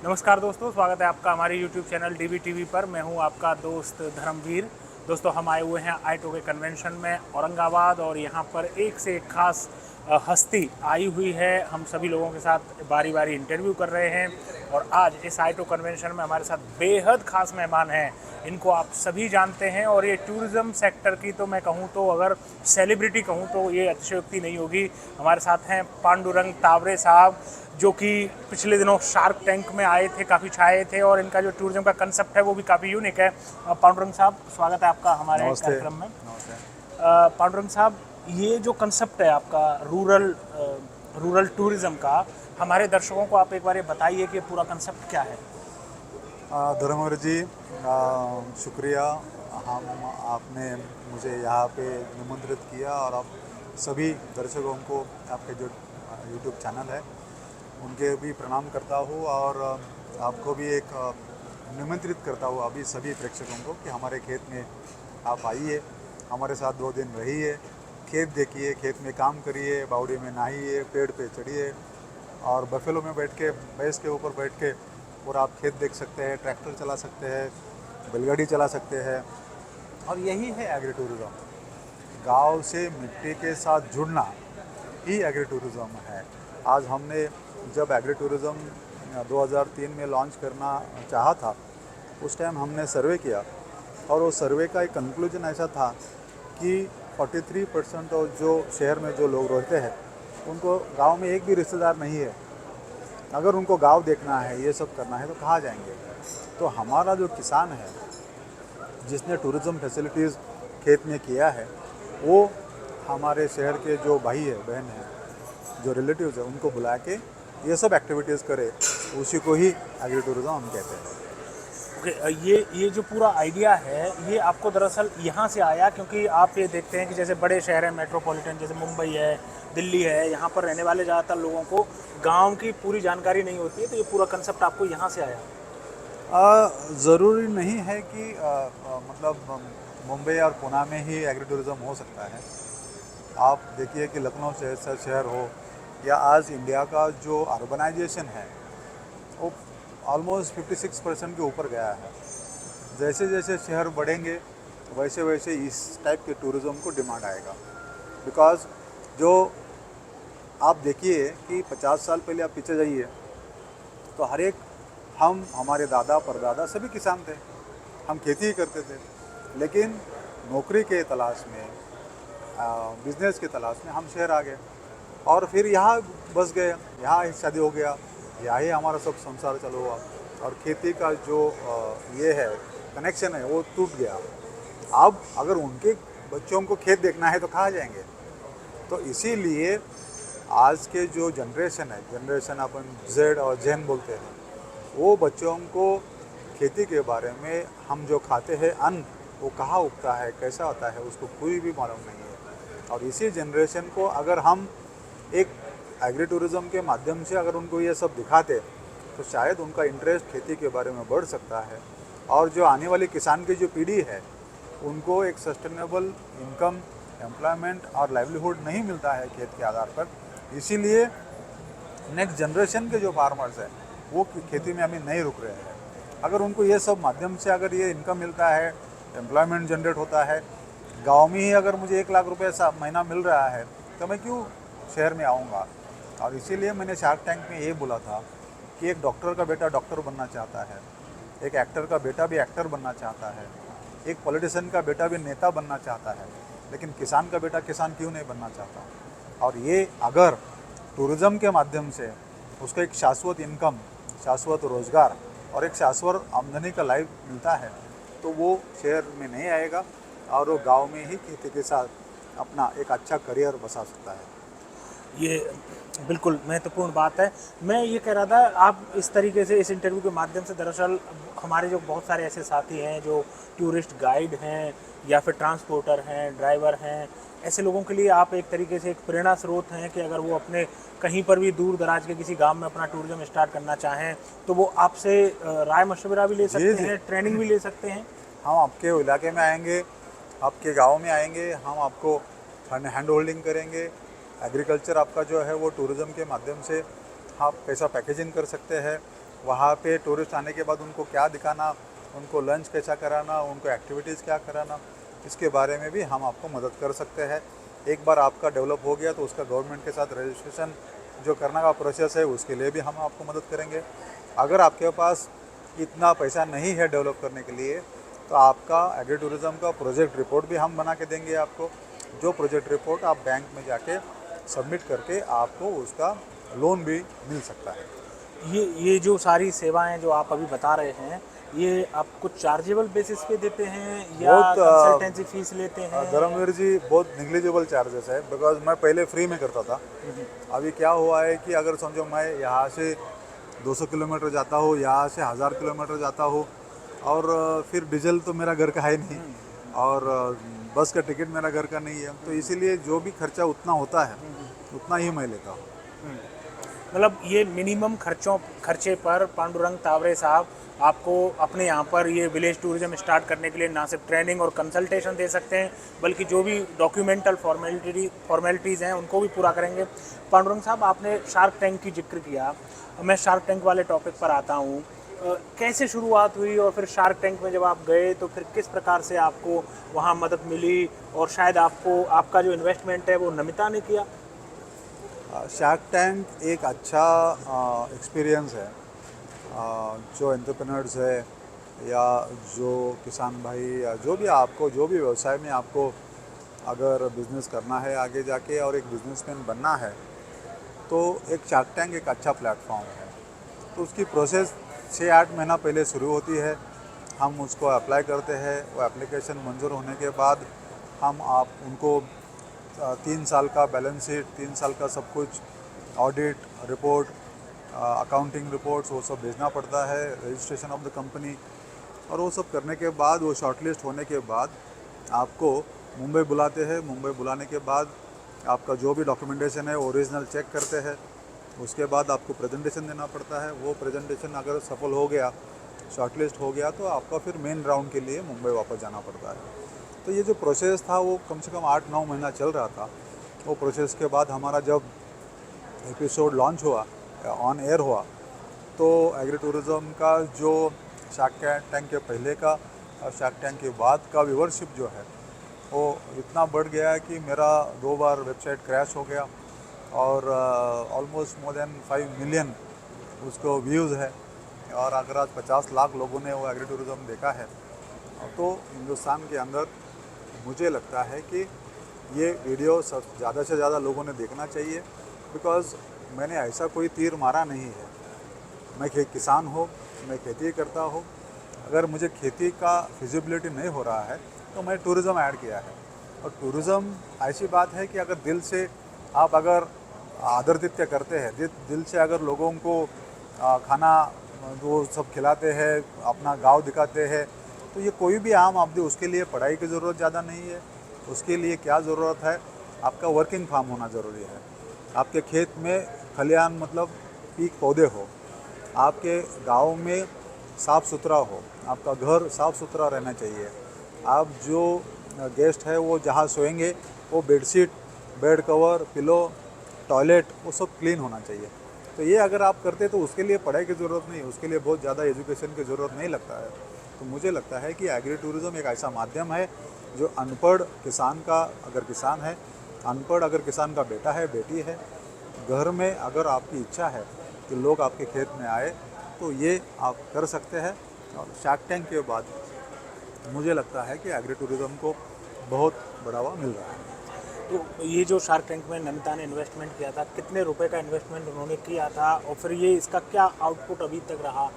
नमस्कार दोस्तों, स्वागत है आपका हमारे YouTube चैनल डीबी टीवी पर। मैं हूं आपका दोस्त धर्मवीर। दोस्तों, हम आए हुए हैं आईटो के कन्वेंशन में औरंगाबाद और यहां पर एक से एक खास हस्ती आई हुई है। हम सभी लोगों के साथ बारी बारी इंटरव्यू कर रहे हैं और आज इस आईटो कन्वेंशन में हमारे साथ बेहद खास मेहमान हैं। इनको आप सभी जानते हैं और ये टूरिज़्म सेक्टर की तो मैं कहूँ तो अगर सेलिब्रिटी कहूँ तो ये अतिशयोक्ति नहीं होगी। हमारे साथ हैं पांडुरंग तावरे साहब, जो कि पिछले दिनों शार्क टैंक में आए थे, काफ़ी छाए थे और इनका जो टूरिज्म का कंसेप्ट है वो भी काफ़ी यूनिक है। पांडुरंग साहब, स्वागत है आपका हमारे नमस्ते। कार्यक्रम में। नमस्ते। पांडुरंग साहब, ये जो कंसेप्ट है आपका रूरल टूरिज्म का, हमारे दर्शकों को आप एक बार ये बताइए कि पूरा कंसेप्ट क्या है। धर्मवीर जी, शुक्रिया। हम आपने मुझे यहाँ पे निमंत्रित किया और आप सभी दर्शकों को आपके जो यूट्यूब चैनल है उनके भी प्रणाम करता हूँ और आपको भी एक निमंत्रित करता हूँ अभी सभी प्रेक्षकों को कि हमारे खेत में आप आइए, हमारे साथ 2 दिन रहिए, खेत देखिए, खेत में काम करिए, बावड़ी में नहाइए, पेड़ पे चढ़िए और बफेलो में बैठ के, भैंस के ऊपर बैठ के और आप खेत देख सकते हैं, ट्रैक्टर चला सकते हैं, बैलगाड़ी चला सकते हैं। और यही है एग्री टूरिज़्म। गांव से मिट्टी के साथ जुड़ना ही एग्री टूरिज़्म है। आज हमने जब एग्री टूरिज़्म 2003 में लॉन्च करना चाहा था, उस टाइम हमने सर्वे किया और वो सर्वे का एक कंक्लूजन ऐसा था कि 43% और जो शहर में जो लोग रहते हैं उनको गांव में एक भी रिश्तेदार नहीं है। अगर उनको गांव देखना है, ये सब करना है तो कहाँ जाएंगे। तो हमारा जो किसान है जिसने टूरिज़्म फैसिलिटीज़ खेत में किया है, वो हमारे शहर के जो भाई है, बहन है, जो रिलेटिव्स है, उनको बुला के ये सब एक्टिविटीज़ करे, उसी को ही एग्री टूरिज़्म हम कहते हैं। ओके, ये जो पूरा आइडिया है ये आपको दरअसल यहाँ से आया, क्योंकि आप ये देखते हैं कि जैसे बड़े शहर हैं मेट्रोपॉलिटन, जैसे मुंबई है, दिल्ली है, यहाँ पर रहने वाले ज़्यादातर लोगों को गांव की पूरी जानकारी नहीं होती है, तो ये पूरा कंसेप्ट आपको यहाँ से आया। ज़रूरी नहीं है कि मतलब मुंबई और पुणे में ही एग्री टूरिज़्म हो सकता है। आप देखिए कि लखनऊ जैसा शहर हो या आज इंडिया का जो अर्बनाइजेशन है वो ऑलमोस्ट 56% के ऊपर गया है। जैसे जैसे शहर बढ़ेंगे वैसे वैसे इस टाइप के टूरिज़्म को डिमांड आएगा। बिकॉज़ जो आप देखिए कि 50 साल पहले आप पीछे जाइए तो हर एक, हम हमारे दादा परदादा सभी किसान थे, हम खेती ही करते थे, लेकिन नौकरी के तलाश में, बिजनेस के तलाश में हम शहर आ गए और फिर यहाँ बस गए, यहाँ ही शादी हो गया, यहाँ ही हमारा सब संसार चालू हुआ और खेती का जो ये है कनेक्शन है वो टूट गया। अब अगर उनके बच्चों को खेत देखना है तो कहाँ जाएंगे। तो इसीलिए आज के जो जनरेशन है, जनरेशन अपन जेड और जेन बोलते हैं, वो बच्चों को खेती के बारे में, हम जो खाते हैं अन्न वो कहाँ उगता है, कैसा होता है, उसको कोई भी मालूम नहीं है। और इसी जनरेशन को अगर हम एक एग्री टूरिज़्म के माध्यम से अगर उनको ये सब दिखाते तो शायद उनका इंटरेस्ट खेती के बारे में बढ़ सकता है और जो आने वाली किसान की जो पीढ़ी है उनको एक सस्टेनेबल इनकम, एम्प्लॉयमेंट और लाइवलीहुड नहीं मिलता है खेत के आधार पर। इसीलिए नेक्स्ट जनरेशन के जो फार्मर्स हैं वो खेती में अभी नहीं रुक रहे हैं। अगर उनको ये सब माध्यम से अगर ये इनकम मिलता है, एम्प्लॉयमेंट जनरेट होता है, गांव में ही अगर मुझे 1 लाख रुपए महीना मिल रहा है तो मैं क्यों शहर में आऊँगा। और इसीलिए मैंने शार्क टैंक में ये बोला था कि एक डॉक्टर का बेटा डॉक्टर बनना चाहता है, एक एक्टर का बेटा भी एक्टर बनना चाहता है, एक पॉलिटिशियन का बेटा भी नेता बनना चाहता है, लेकिन किसान का बेटा किसान क्यों नहीं बनना चाहता। और ये अगर टूरिज़्म के माध्यम से उसको एक शाश्वत इनकम, शाश्वत रोज़गार और एक शाश्वत आमदनी का लाइफ मिलता है तो वो शहर में नहीं आएगा और वो गांव में ही खेती के साथ अपना एक अच्छा करियर बसा सकता है। ये बिल्कुल महत्वपूर्ण बात है। मैं ये कह रहा था, आप इस तरीके से इस इंटरव्यू के माध्यम से दरअसल हमारे जो बहुत सारे ऐसे साथी हैं जो टूरिस्ट गाइड हैं या फिर ट्रांसपोर्टर हैं, ड्राइवर हैं, ऐसे लोगों के लिए आप एक तरीके से एक प्रेरणा स्रोत हैं कि अगर वो अपने कहीं पर भी दूर दराज के किसी गांव में अपना टूरिज्म स्टार्ट करना चाहें तो वो आपसे राय मशवरा भी ले जी सकते जी, हैं, ट्रेनिंग भी ले सकते हैं। हम आपके इलाके में आएंगे, आपके गांव में आएंगे, हम आपको हैंड होल्डिंग करेंगे। एग्रीकल्चर आपका जो है वो टूरिज़्म के माध्यम से आप पैसा पैकेजिंग कर सकते हैं वहाँ पे टूरिस्ट आने के बाद उनको क्या दिखाना, उनको लंच कैसा कराना, उनको एक्टिविटीज़ क्या कराना, इसके बारे में भी हम आपको मदद कर सकते हैं। एक बार आपका डेवलप हो गया तो उसका गवर्नमेंट के साथ रजिस्ट्रेशन जो करने का प्रोसेस है उसके लिए भी हम आपको मदद करेंगे। अगर आपके पास इतना पैसा नहीं है डेवलप करने के लिए तो आपका एग्री टूरिज़्म का प्रोजेक्ट रिपोर्ट भी हम बना के देंगे आपको। जो प्रोजेक्ट रिपोर्ट आप बैंक में जाके सबमिट करके आपको उसका लोन भी मिल सकता है। ये जो सारी सेवाएं जो आप अभी बता रहे हैं, ये आप कुछ चार्जेबल बेसिस पे देते हैं या बहुत कंसल्टेंसी फीस लेते हैं? धर्मवीर जी, बहुत निग्लिजिबल चार्जेस है, बिकॉज मैं पहले फ्री में करता था। अभी क्या हुआ है कि अगर समझो मैं यहाँ से 200 किलोमीटर जाता हूँ, यहाँ से 1000 किलोमीटर जाता हूँ, और फिर डीजल तो मेरा घर का है नहीं, और बस का टिकट मेरा घर का नहीं है, तो इसीलिए जो भी खर्चा उतना होता है उतना ही मैं लेता हूँ। मतलब ये मिनिमम खर्चे पर पांडुरंग तावरे साहब आपको अपने यहाँ पर ये विलेज टूरिज्म स्टार्ट करने के लिए ना सिर्फ ट्रेनिंग और कंसल्टेशन दे सकते हैं, बल्कि जो भी डॉक्यूमेंटल फॉर्मेलिटीज़ हैं उनको भी पूरा करेंगे। पांडुरंग साहब, आपने शार्क टैंक की जिक्र किया, मैं शार्क टैंक वाले टॉपिक पर आता हूँ। कैसे शुरुआत हुई और फिर शार्क टैंक में जब आप गए तो फिर किस प्रकार से आपको वहाँ मदद मिली, और शायद आपको आपका जो इन्वेस्टमेंट है वो नमिता ने किया? शार्क टैंक एक अच्छा एक्सपीरियंस है। जो एंटरप्रेन्योर्स है या जो किसान भाई या जो भी आपको जो भी व्यवसाय में आपको अगर बिज़नेस करना है आगे जाके और एक बिजनेसमैन बनना है, तो एक शार्क टैंक एक अच्छा प्लेटफॉर्म है। तो उसकी प्रोसेस 6-8 महीना पहले शुरू होती है। हम उसको अप्लाई करते हैं, वो एप्लीकेशन मंजूर होने के बाद हम आप उनको 3 साल का बैलेंस शीट, 3 साल का सब कुछ, ऑडिट रिपोर्ट, अकाउंटिंग रिपोर्ट्स, वो सब भेजना पड़ता है, रजिस्ट्रेशन ऑफ द कंपनी, और वो सब करने के बाद वो शॉर्टलिस्ट होने के बाद आपको मुंबई बुलाते हैं। मुंबई बुलाने के बाद आपका जो भी डॉक्यूमेंटेशन है ओरिजिनल चेक करते हैं। उसके बाद आपको प्रेजेंटेशन देना पड़ता है। वो प्रेजेंटेशन अगर सफल हो गया, शॉर्टलिस्ट हो गया, तो आपका फिर मेन राउंड के लिए मुंबई वापस जाना पड़ता है। तो ये जो प्रोसेस था वो कम से कम 8-9 महीना चल रहा था। वो प्रोसेस के बाद हमारा जब एपिसोड लॉन्च हुआ, ऑन एयर हुआ, तो एग्री टूरिज़्म का जो शार्क टैंक के पहले का और शार्क टैंक के बाद का व्यूवरशिप जो है वो इतना बढ़ गया है कि मेरा 2 बार वेबसाइट क्रैश हो गया, और ऑलमोस्ट मोर देन 5 मिलियन उसको व्यूज़ है। और अगर आज 50 लाख लोगों ने वो एग्री टूरिज़्म देखा है, तो हिंदुस्तान के अंदर मुझे लगता है कि ये वीडियो सब ज़्यादा से ज़्यादा लोगों ने देखना चाहिए। बिकॉज़ मैंने ऐसा कोई तीर मारा नहीं है। मैं किसान हूँ, मैं खेती करता हूँ। अगर मुझे खेती का फिजिबिलिटी नहीं हो रहा है तो मैं टूरिज़्म ऐड किया है। और टूरिज़्म ऐसी बात है कि अगर दिल से आप अगर आदरातिथ्य करते हैं, दिल से अगर लोगों को खाना वो सब खिलाते हैं, अपना गांव दिखाते हैं, तो ये कोई भी आम आदमी, उसके लिए पढ़ाई की ज़रूरत ज़्यादा नहीं है। उसके लिए क्या ज़रूरत है, आपका वर्किंग फार्म होना ज़रूरी है। आपके खेत में खलिहान मतलब पीक पौधे हो, आपके गांव में साफ़ सुथरा हो, आपका घर साफ़ सुथरा रहना चाहिए। आप जो गेस्ट है वो जहाँ सोएंगे वो bedsheet, bed cover, pillow, toilet, वो सब क्लीन होना चाहिए। तो ये अगर आप करते तो उसके लिए पढ़ाई की ज़रूरत नहीं, उसके लिए बहुत ज़्यादा एजुकेशन की ज़रूरत नहीं लगता है। तो मुझे लगता है कि एग्री टूरिज़्म एक ऐसा माध्यम है जो अनपढ़ किसान का, अगर किसान है, अनपढ़ अगर किसान का बेटा है, बेटी है, घर में अगर आपकी इच्छा है कि लोग आपके खेत में आए, तो ये आप कर सकते हैं। और शार्क टैंक के बाद मुझे लगता है कि एग्री टूरिज़्म को बहुत बढ़ावा मिल रहा है। तो ये जो शार्क टैंक में नमिता ने इन्वेस्टमेंट किया था, कितने रुपए का इन्वेस्टमेंट उन्होंने किया था, और फिर ये इसका क्या आउटपुट अभी तक रहा,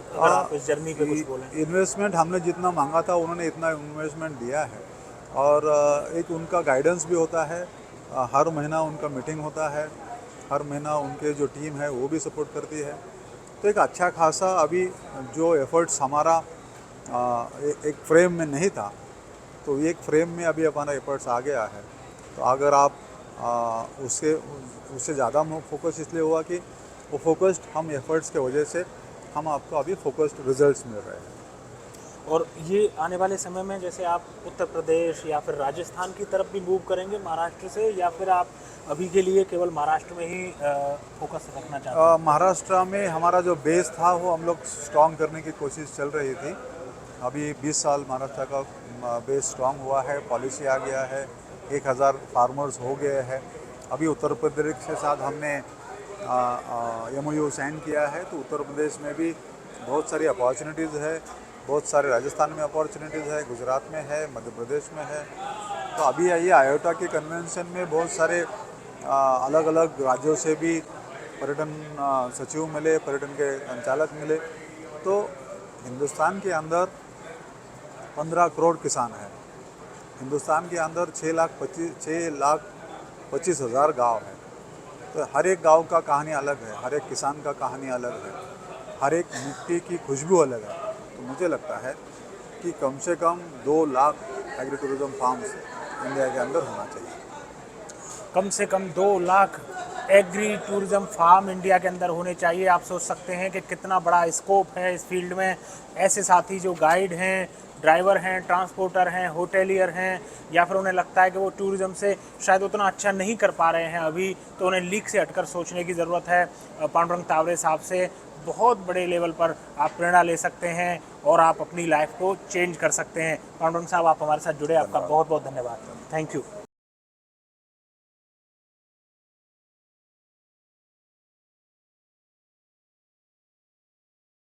अगर आप इस जर्नी पे कुछ बोलें? इन्वेस्टमेंट हमने जितना मांगा था उन्होंने इतना इन्वेस्टमेंट दिया है। और एक उनका गाइडेंस भी होता है, हर महीना उनका मीटिंग होता है, हर महीना उनके जो टीम है वो भी सपोर्ट करती है। तो एक अच्छा खासा अभी जो एफर्ट्स हमारा एक फ्रेम में नहीं था, तो एक फ्रेम में अभी हमारा एफर्ट्स आ गया है। तो अगर आप उससे ज़्यादा फोकस इसलिए हुआ कि वो फोकस्ड हम एफर्ट्स के वजह से हम आपको अभी फोकस्ड रिजल्ट्स मिल रहे हैं। और ये आने वाले समय में जैसे आप उत्तर प्रदेश या फिर राजस्थान की तरफ भी मूव करेंगे महाराष्ट्र से, या फिर आप अभी के लिए केवल महाराष्ट्र में ही फोकस रखना चाहते हैं? महाराष्ट्र में हमारा जो बेस था वो हम लोग स्ट्रॉन्ग करने की कोशिश चल रही थी। अभी 20 साल महाराष्ट्र का बेस स्ट्रॉन्ग हुआ है, पॉलिसी आ गया है, 1000 फार्मर्स हो गए हैं। अभी उत्तर प्रदेश के साथ हमने MOU साइन किया है, तो उत्तर प्रदेश में भी बहुत सारी अपॉर्चुनिटीज़ है, बहुत सारे राजस्थान में अपॉर्चुनिटीज़ है, गुजरात में है, मध्य प्रदेश में है। तो अभी ये आयोटा के कन्वेंशन में बहुत सारे अलग अलग राज्यों से भी पर्यटन सचिव मिले, पर्यटन के संचालक मिले। तो हिंदुस्तान के अंदर 15 करोड़ किसान हैं, हिंदुस्तान के अंदर 6,25,000 गांव हैं। तो हर एक गांव का कहानी अलग है, हर एक किसान का कहानी अलग है, हर एक मिट्टी की खुशबू अलग है। तो मुझे लगता है कि कम से कम 2 lakh agri tourism farms India के अंदर होना चाहिए। कम से कम 2 lakh agri tourism farm India के अंदर होने चाहिए। आप सोच सकते हैं कि कितना बड़ा स्कोप है इस फील्ड में। ऐसे साथी जो गाइड हैं, ड्राइवर हैं, ट्रांसपोर्टर हैं, होटेलियर हैं, या फिर उन्हें लगता है कि वो टूरिज्म से शायद उतना अच्छा नहीं कर पा रहे हैं अभी, तो उन्हें लीक से हटकर सोचने की ज़रूरत है। पांडुरंग तावरे साहब से बहुत बड़े लेवल पर आप प्रेरणा ले सकते हैं और आप अपनी लाइफ को चेंज कर सकते हैं। पांडुरंग साहब, आप हमारे साथ जुड़े, आपका बहुत बहुत धन्यवाद। Thank you.